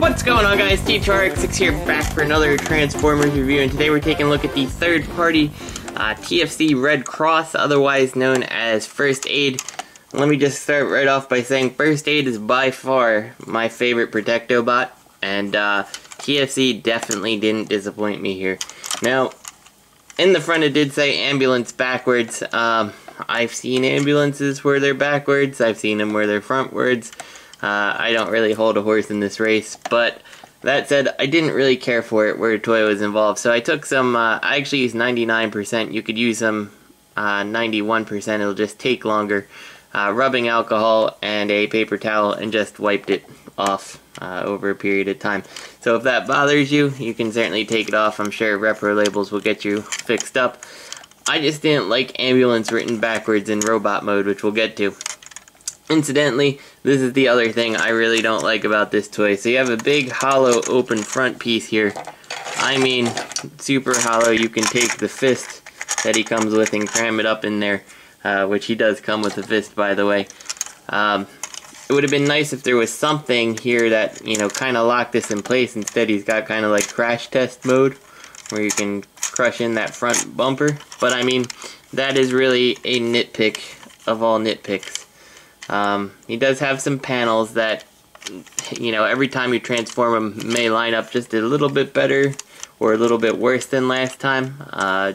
What's going on, guys? T2RX6 here, back for another Transformers review, and today we're taking a look at the third-party TFC Red Cross, otherwise known as First Aid. Let me just start right off by saying First Aid is by far my favorite Protectobot, and TFC definitely didn't disappoint me here. Now, in the front it did say ambulance backwards. I've seen ambulances where they're backwards, I've seen them where they're frontwards. I don't really hold a horse in this race, but that said, I didn't really care for it where a toy was involved, so I took some, I actually used 99%, you could use some 91%, it'll just take longer, rubbing alcohol and a paper towel, and just wiped it off over a period of time. So if that bothers you, you can certainly take it off. I'm sure repro labels will get you fixed up. I just didn't like ambulance written backwards in robot mode, which we'll get to. Incidentally, this is the other thing I really don't like about this toy. So you have a big hollow open front piece here. I mean, super hollow. You can take the fist that he comes with and cram it up in there, which he does come with a fist, by the way. It would have been nice if there was something here that, you know, kind of locked this in place. Instead, he's got kind of like crash test mode, where you can crush in that front bumper. But I mean, that is really a nitpick of all nitpicks. He does have some panels that, you know, every time you transform him may line up just a little bit better or a little bit worse than last time,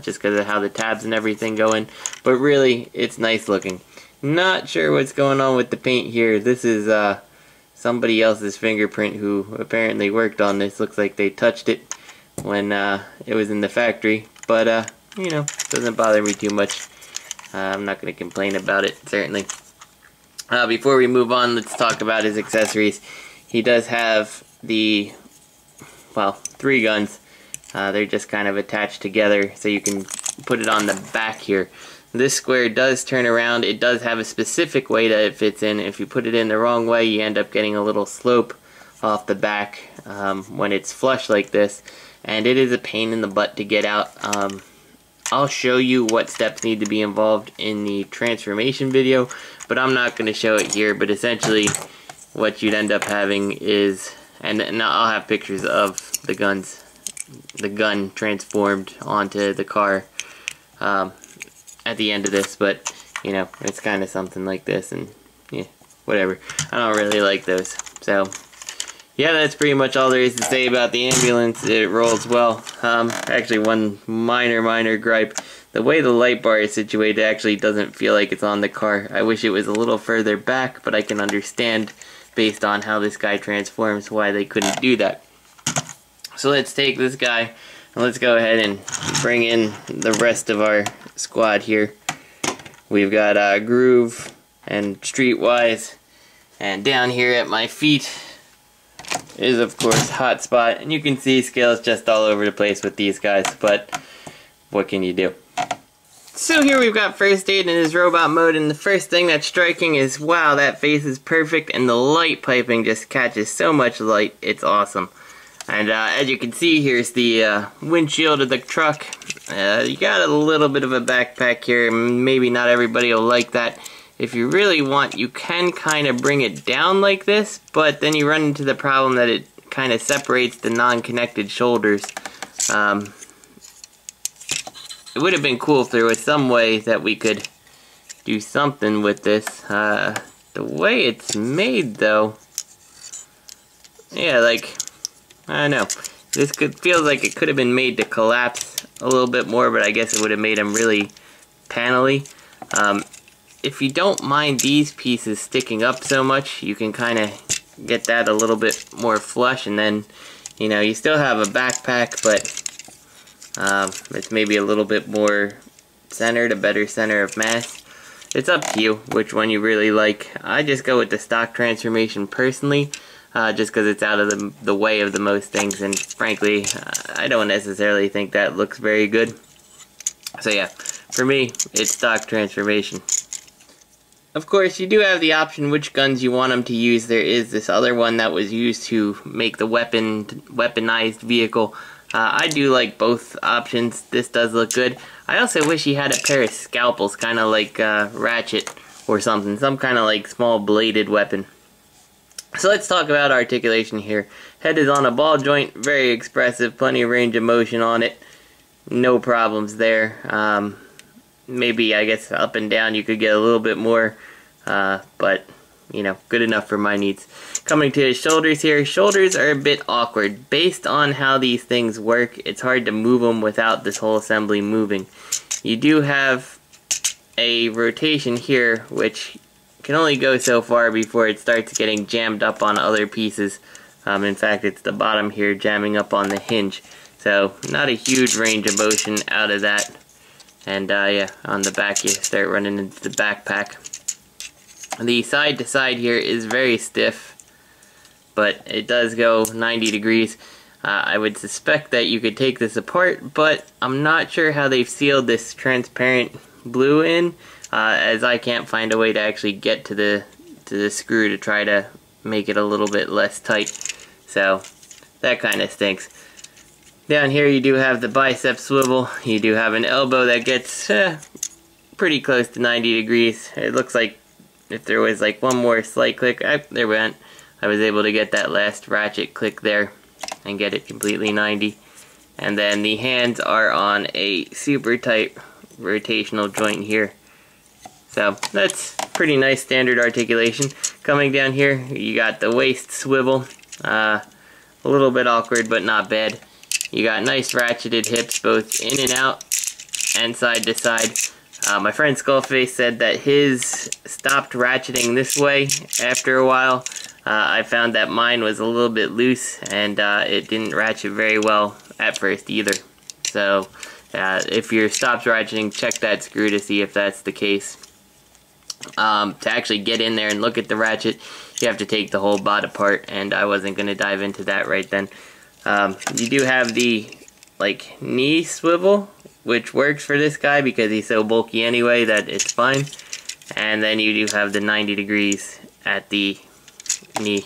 just because of how the tabs and everything go in. But really, it's nice looking. Not sure what's going on with the paint here. This is somebody else's fingerprint who apparently worked on this. Looks like they touched it when it was in the factory. But, you know, doesn't bother me too much. I'm not going to complain about it, certainly. Before we move on, let's talk about his accessories. He does have the, well, 3 guns. They're just kind of attached together, so you can put it on the back here. This square does turn around. It does have a specific way that it fits in. If you put it in the wrong way, you end up getting a little slope off the back when it's flush like this. And it is a pain in the butt to get out. I'll show you what steps need to be involved in the transformation video, but I'm not going to show it here. But essentially, what you'd end up having is, and I'll have pictures of the guns, the gun transformed onto the car at the end of this, but, you know, it's kind of something like this, and, yeah, whatever. I don't really like those, so, yeah, that's pretty much all there is to say about the ambulance. It rolls well. Actually, one minor gripe. The way the light bar is situated actually doesn't feel like it's on the car. I wish it was a little further back, but I can understand, based on how this guy transforms, why they couldn't do that. So let's take this guy, and let's go ahead and bring in the rest of our squad here. We've got Groove and Streetwise, and down here at my feet is, of course, Hotspot, and you can see scales just all over the place with these guys, but what can you do? So here we've got First Aid in his robot mode, and the first thing that's striking is, wow, that face is perfect, and the light piping just catches so much light, it's awesome. And as you can see, here's the windshield of the truck. You got a little bit of a backpack here, maybe not everybody will like that. If you really want, you can kind of bring it down like this, but then you run into the problem that it kind of separates the non-connected shoulders. It would have been cool if there was some way that we could do something with this. The way it's made, though, yeah, like, I don't know. This feels like it could have been made to collapse a little bit more, but I guess it would have made them really panely. If you don't mind these pieces sticking up so much, you can kind of get that a little bit more flush, and then, you know, you still have a backpack, but it's maybe a little bit more centered, a better center of mass. It's up to you which one you really like. I just go with the stock transformation personally, just because it's out of the way of the most things, and frankly, I don't necessarily think that looks very good. So yeah, for me, it's stock transformation. Of course, you do have the option which guns you want them to use. There is this other one that was used to make the weaponized vehicle. I do like both options. This does look good. I also wish he had a pair of scalpels, kind of like Ratchet or something. Some kind of like small bladed weapon. So let's talk about articulation here. Head is on a ball joint, very expressive, plenty of range of motion on it. No problems there. Maybe, I guess, up and down you could get a little bit more, but, you know, good enough for my needs. Coming to his shoulders here, shoulders are a bit awkward. Based on how these things work, it's hard to move them without this whole assembly moving. You do have a rotation here, which can only go so far before it starts getting jammed up on other pieces. In fact, it's the bottom here jamming up on the hinge. So, not a huge range of motion out of that. And yeah, on the back you start running into the backpack. The side to side here is very stiff, but it does go 90 degrees. I would suspect that you could take this apart, but I'm not sure how they've sealed this transparent blue in, as I can't find a way to actually get to the screw to try to make it a little bit less tight. So that kind of stinks. Down here you do have the bicep swivel. You do have an elbow that gets pretty close to 90 degrees. It looks like if there was like one more slight click, there we went. I was able to get that last ratchet click there and get it completely 90. And then the hands are on a super tight rotational joint here. So that's pretty nice standard articulation. Coming down here, you got the waist swivel. A little bit awkward, but not bad. You got nice ratcheted hips, both in and out and side to side. My friend Skullface said that his stopped ratcheting this way after a while. I found that mine was a little bit loose, and it didn't ratchet very well at first either. So if you're stopped ratcheting, check that screw to see if that's the case. To actually get in there and look at the ratchet, you have to take the whole bot apart, and I wasn't going to dive into that right then. You do have the knee swivel, which works for this guy because he's so bulky anyway that it's fine. And then you do have the 90 degrees at the knee.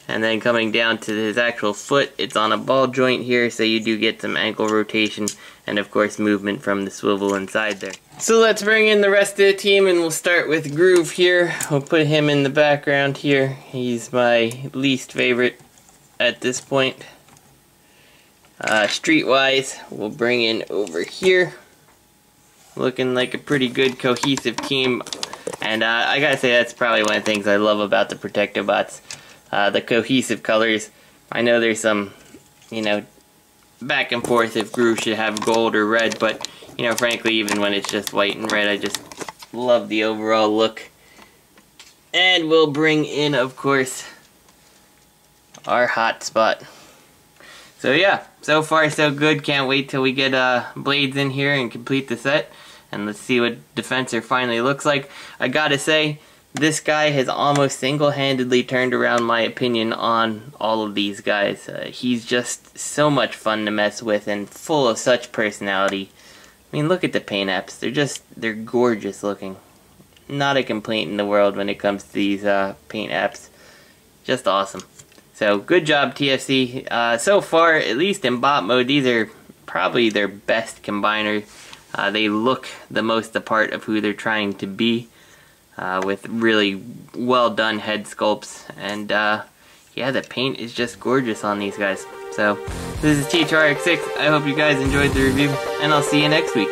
And then coming down to his actual foot, it's on a ball joint here, so you do get some ankle rotation and of course movement from the swivel inside there. So let's bring in the rest of the team, and we'll start with Groove here. We'll put him in the background here. He's my least favorite at this point. Streetwise, we'll bring in over here. Looking like a pretty good cohesive team. And I gotta say, that's probably one of the things I love about the Protectobots. The cohesive colors. I know there's some, you know, back and forth if Groove should have gold or red, but, you know, frankly, even when it's just white and red, I just love the overall look. And we'll bring in, of course, our hotspot. So yeah, so far so good. Can't wait till we get Blades in here and complete the set. And let's see what Defensor finally looks like. I gotta say, this guy has almost single-handedly turned around my opinion on all of these guys. He's just so much fun to mess with and full of such personality. I mean, look at the paint apps. They're gorgeous looking. Not a complaint in the world when it comes to these paint apps. Just awesome. So, good job, TFC. So far, at least in bot mode, these are probably their best combiners. They look the most a part of who they're trying to be, with really well done head sculpts. And yeah, the paint is just gorgeous on these guys. So, this is T2RX6. I hope you guys enjoyed the review, and I'll see you next week.